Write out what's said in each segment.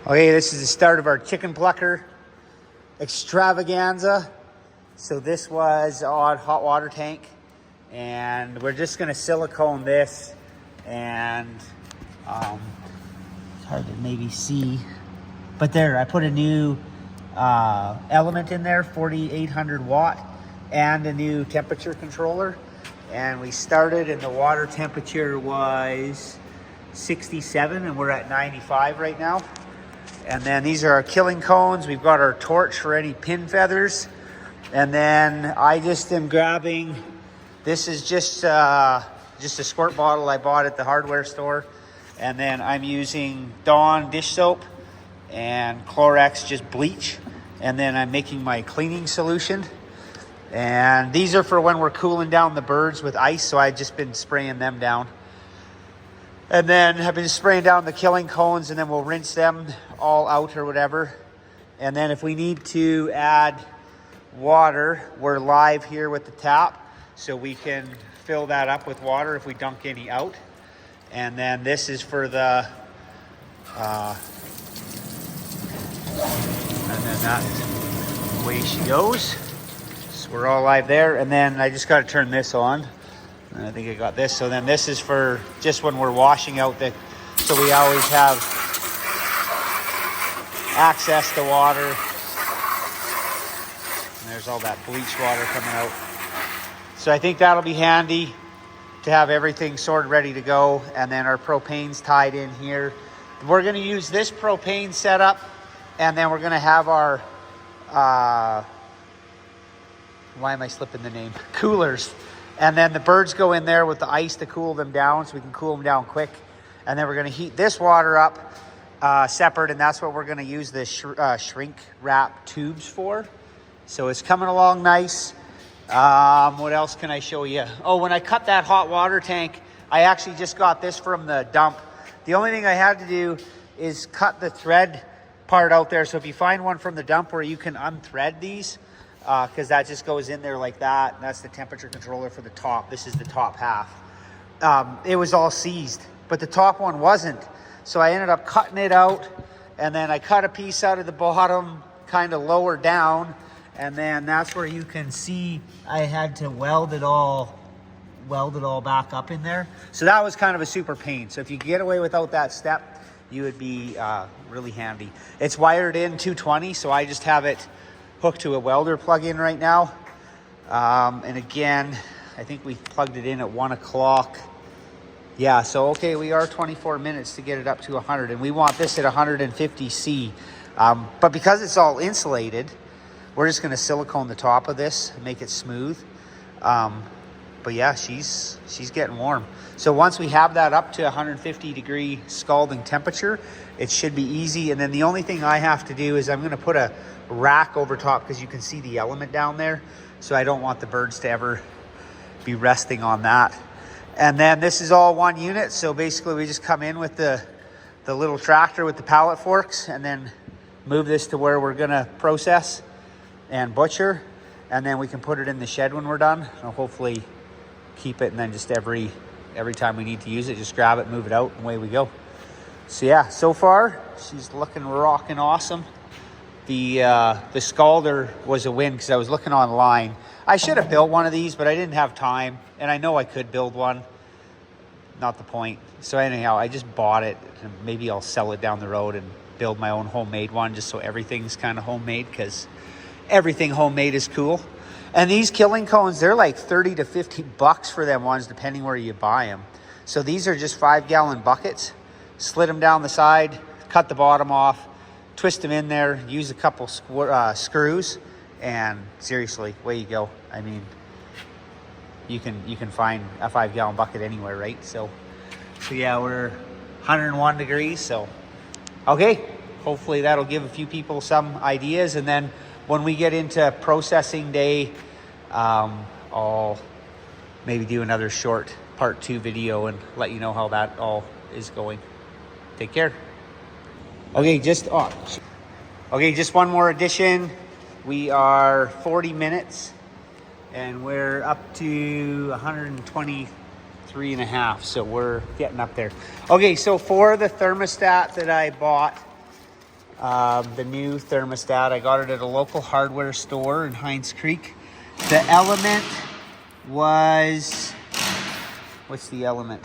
Okay, this is the start of our chicken plucker extravaganza. So this was a hot water tank, and we're just gonna silicone this, and it's hard to maybe see, but there, I put a new element in there, 4800 watt, and a new temperature controller. And we started and the water temperature was 67 and we're at 95 right now. And then these are our killing cones. We've got our torch for any pin feathers. And then I just am grabbing, this is just a squirt bottle I bought at the hardware store. And then I'm using Dawn dish soap and Clorox just bleach. And then I'm making my cleaning solution. And these are for when we're cooling down the birds with ice. So I've just been spraying them down. And then I've been spraying down the killing cones, and then we'll rinse them all out or whatever. And then if we need to add water, we're live here with the tap, so we can fill that up with water if we dunk any out. And then this is for the, and then that's the way she goes. So we're all live there. And then I just got to turn this on. I think I got this. So then this is for just when we're washing out the, so we always have access to water. And there's all that bleach water coming out. So I think that'll be handy to have everything sorted, ready to go. And then our propane's tied in here. We're going to use this propane setup, and then we're going to have our, why am I slipping the name? Coolers. And then the birds go in there with the ice to cool them down, so we can cool them down quick. And then we're going to heat this water up separate, and that's what we're going to use the shrink wrap tubes for. So it's coming along nice. What else can I show you? Oh, when I cut that hot water tank, I actually just got this from the dump. The only thing I had to do is cut the thread part out there. So if you find one from the dump where you can unthread these, because that just goes in there like that. And that's the temperature controller for the top. This is the top half. It was all seized, but the top one wasn't. So I ended up cutting it out, and then I cut a piece out of the bottom, kind of lower down, and then that's where you can see I had to weld it all back up in there. So that was kind of a super pain. So if you get away without that step, you would be really handy. It's wired in 220, so I just have it hooked to a welder plug-in right now. And again, I think we plugged it in at 1 o'clock. Yeah, so okay, we are 24 minutes to get it up to 100, and we want this at 150 C. But because it's all insulated, we're just gonna silicone the top of this and make it smooth. But yeah, she's getting warm. So once we have that up to 150 degree scalding temperature, it should be easy. And then the only thing I have to do is I'm gonna put a rack over top, because you can see the element down there. So I don't want the birds to ever be resting on that. And then this is all one unit. So basically we just come in with the little tractor with the pallet forks, and then move this to where we're gonna process and butcher. And then we can put it in the shed when we're done. I'll hopefully keep it, and then just every time we need to use it, just grab it, move it out, and away we go. So yeah, so far she's looking rocking awesome. The scalder was a win, because I was looking online. I should have built one of these, but I didn't have time, and I know I could build one. Not the point. So anyhow, I just bought it, and maybe I'll sell it down the road and build my own homemade one, just so everything's kind of homemade, because everything homemade is cool. And these killing cones, they're like 30 to 50 bucks for them ones, depending where you buy them. So these are just 5-gallon buckets. Slit them down the side, cut the bottom off, twist them in there, use a couple screws, and seriously, way you go. I mean, you can find a 5-gallon bucket anywhere, right? So yeah, we're 101 degrees. So okay, hopefully that'll give a few people some ideas. And then when we get into processing day, I'll maybe do another short part 2 video and let you know how that all is going. Take care. Okay, just one more addition. We are 40 minutes and we're up to 123 and a half. So we're getting up there. Okay, so for the thermostat that I bought, the new thermostat. I got it at a local hardware store in Hinds Creek. The Element was, what's the Element?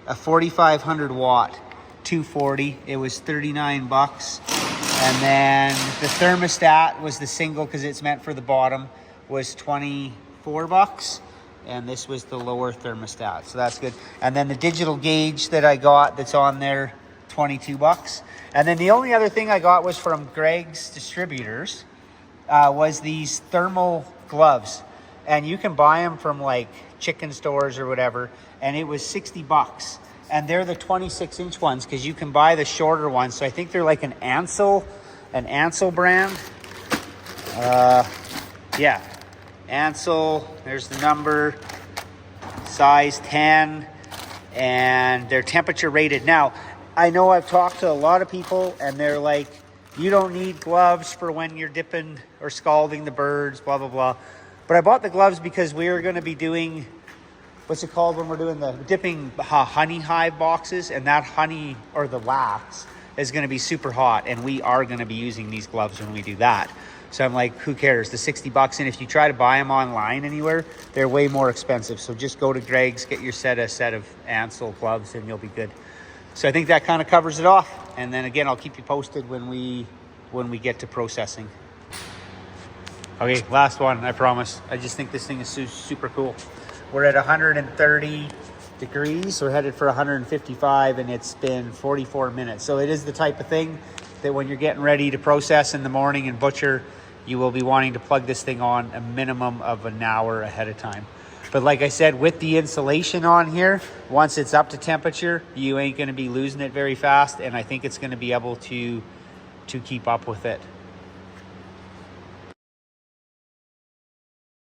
A 4,500 watt, 240. It was 39 bucks. And then the thermostat was the single, because it's meant for the bottom, was 24 bucks. And this was the lower thermostat, so that's good. And then the digital gauge that I got that's on there, 22 bucks. And then the only other thing I got was from Greg's Distributors, was these thermal gloves. And you can buy them from like chicken stores or whatever, and it was 60 bucks. And they're the 26-inch ones, because you can buy the shorter ones. So I think they're like an Ansel brand. Yeah, Ansel, there's the number, size 10, and they're temperature rated. Now, I know I've talked to a lot of people, and they're like, you don't need gloves for when you're dipping or scalding the birds, blah, blah, blah. But I bought the gloves because we are going to be doing, what's it called when we're doing the dipping honey hive boxes, and that honey or the wax is going to be super hot, and we are going to be using these gloves when we do that. So I'm like, who cares? The 60 bucks, and if you try to buy them online anywhere, they're way more expensive. So just go to Greg's, get your set of Ansel gloves, and you'll be good. So I think that kind of covers it off. And then again, I'll keep you posted when we get to processing. Okay, last one, I promise. I just think this thing is super cool. We're at 130 degrees. We're headed for 155, and it's been 44 minutes. So it is the type of thing that when you're getting ready to process in the morning and butcher, you will be wanting to plug this thing on a minimum of an hour ahead of time. But like I said, with the insulation on here, once it's up to temperature, you ain't going to be losing it very fast, and I think it's going to be able to keep up with it.